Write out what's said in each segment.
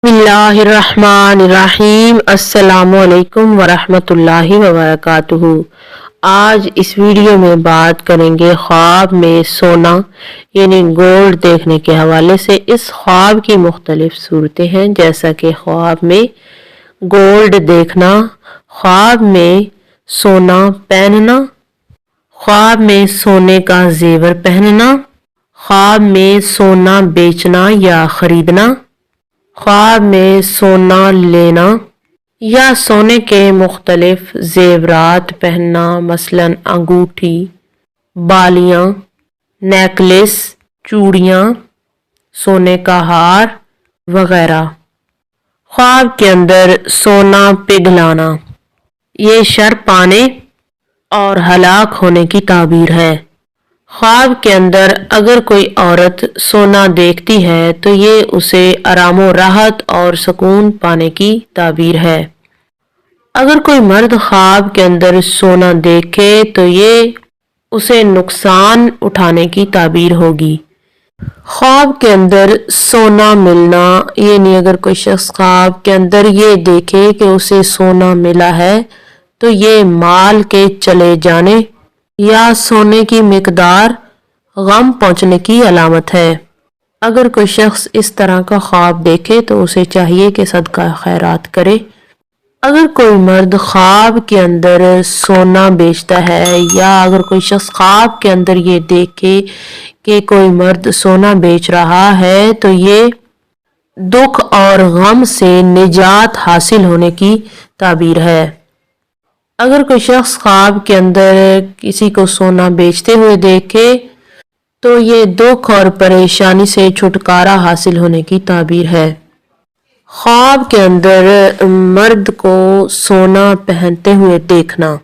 बिस्मिल्लाहिर्रहमानिर्रहीम। अस्सलामु अलैकुम वरहमतुल्लाहि वबरकातुहू। आज इस वीडियो में बात करेंगे ख्वाब में सोना यानी गोल्ड देखने के हवाले से। इस ख्वाब की मुख्तलिफ सूरतें हैं, जैसा कि ख्वाब में गोल्ड देखना, ख्वाब में सोना पहनना, ख्वाब में सोने का जेवर पहनना, ख्वाब में सोना बेचना या खरीदना, ख्वाब में सोना लेना या सोने के मुख्तलिफ जेवरात पहनना, मसलन अंगूठी, बालियां, नेकलेस, चूड़ियां, सोने का हार वगैरह। ख्वाब के अंदर सोना पिघलाना, ये शर पाने और हलाक होने की ताबीर है। ख्वाब के अंदर अगर कोई औरत सोना देखती है तो ये उसे आरामो राहत और सुकून पाने की ताबीर है। अगर कोई मर्द ख्वाब के अंदर सोना देखे तो ये उसे नुकसान उठाने की ताबीर होगी। ख्वाब के अंदर सोना मिलना, ये नहीं अगर कोई शख्स ख्वाब के अंदर ये देखे कि उसे सोना मिला है तो ये माल के चले जाने या सोने की मिकदार गम पहुंचने की अलामत है। अगर कोई शख्स इस तरह का ख्वाब देखे तो उसे चाहिए कि सदका खैरात करे। अगर कोई मर्द ख्वाब के अंदर सोना बेचता है या अगर कोई शख्स ख्वाब के अंदर ये देखे कि कोई मर्द सोना बेच रहा है तो ये दुख और गम से निजात हासिल होने की ताबीर है। अगर कोई शख्स ख्वाब के अंदर किसी को सोना बेचते हुए देखे तो ये दुख और परेशानी से छुटकारा हासिल होने की ताबीर है। ख्वाब के अंदर मर्द को सोना पहनते हुए देखना,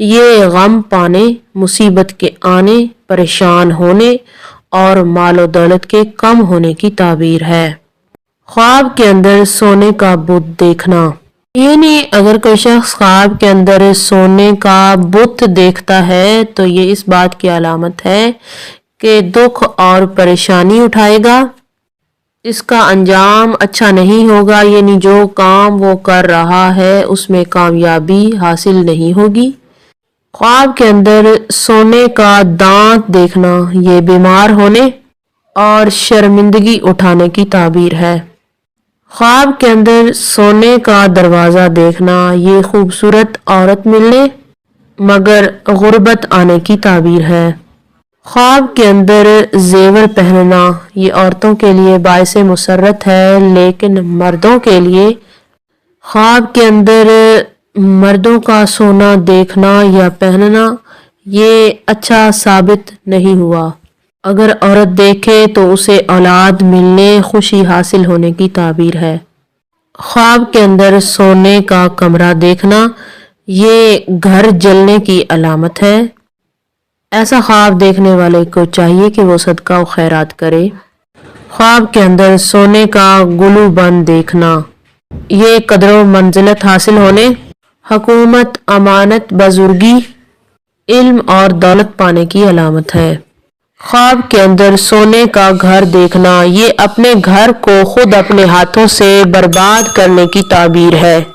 ये गम पाने, मुसीबत के आने, परेशान होने और मालो दौलत के कम होने की ताबीर है। ख्वाब के अंदर सोने का बुत देखना, ये नहीं अगर कोई शख्स ख्वाब के अंदर सोने का बुत देखता है तो ये इस बात की अलामत है कि दुख और परेशानी उठाएगा, इसका अंजाम अच्छा नहीं होगा, यानी जो काम वो कर रहा है उसमें कामयाबी हासिल नहीं होगी। ख्वाब के अंदर सोने का दांत देखना, ये बीमार होने और शर्मिंदगी उठाने की ताबीर है। ख्वाब के अंदर सोने का दरवाज़ा देखना, ये खूबसूरत औरत मिलने मगर गुर्बत आने की ताबीर है। ख्वाब के अंदर जेवर पहनना, ये औरतों के लिए बाइसे मुसर्रत है, लेकिन मर्दों के लिए ख्वाब के अंदर मर्दों का सोना देखना या पहनना ये अच्छा साबित नहीं हुआ। अगर औरत देखे तो उसे औलाद मिलने, खुशी हासिल होने की ताबीर है। ख्वाब के अंदर सोने का कमरा देखना, ये घर जलने की अलामत है। ऐसा ख्वाब देखने वाले को चाहिए कि वो सदका व खैरात करे। ख्वाब के अंदर सोने का गुलू बंद देखना, ये कदर मंजिलत हासिल होने, हुकूमत, अमानत, बुजुर्गी, इल्म और दौलत पाने की अलामत है। ख्वाब के अंदर सोने का घर देखना, ये अपने घर को खुद अपने हाथों से बर्बाद करने की ताबीर है।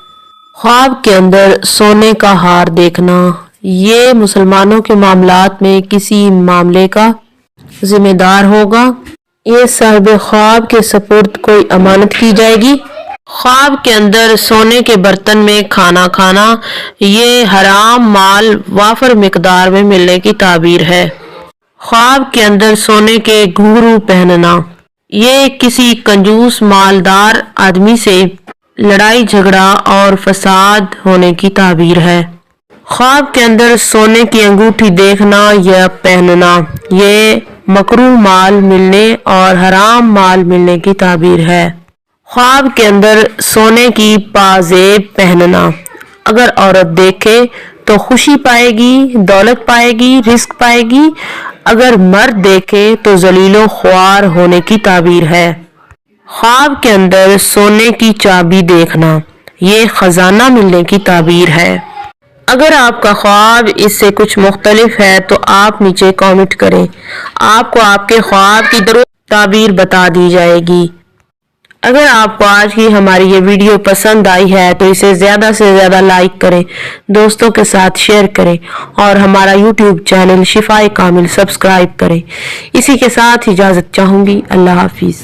ख्वाब के अंदर सोने का हार देखना, ये मुसलमानों के मामलात में किसी मामले का जिम्मेदार होगा, ये साहिब ख्वाब के सपुर्द कोई अमानत की जाएगी। ख्वाब के अंदर सोने के बर्तन में खाना खाना, ये हराम माल वाफर मिकदार में मिलने की ताबीर है। ख्वाब के अंदर सोने के घुंघरू पहनना, ये किसी कंजूस मालदार आदमी से लड़ाई झगड़ा और फसाद होने की ताबीर है। ख्वाब के अंदर सोने की अंगूठी देखना या पहनना, ये मकरूह माल मिलने और हराम माल मिलने की ताबीर है। ख्वाब के अंदर सोने की पाजेब पहनना, अगर औरत देखे तो खुशी पाएगी, दौलत पाएगी, रिस्क पाएगी। अगर मर्द देखे तो जलीलो ख्वार होने की ताबीर है। ख्वाब के अंदर सोने की चाबी देखना, ये खजाना मिलने की ताबीर है। अगर आपका ख्वाब इससे कुछ मुख्तलिफ है तो आप नीचे कमेंट करें, आपको आपके ख्वाब की दुरुस्त ताबीर बता दी जाएगी। अगर आपको आज की हमारी ये वीडियो पसंद आई है तो इसे ज़्यादा से ज़्यादा लाइक करें, दोस्तों के साथ शेयर करें और हमारा यूट्यूब चैनल शिफाए कामिल सब्सक्राइब करें। इसी के साथ इजाज़त चाहूँगी। अल्लाह हाफिज़।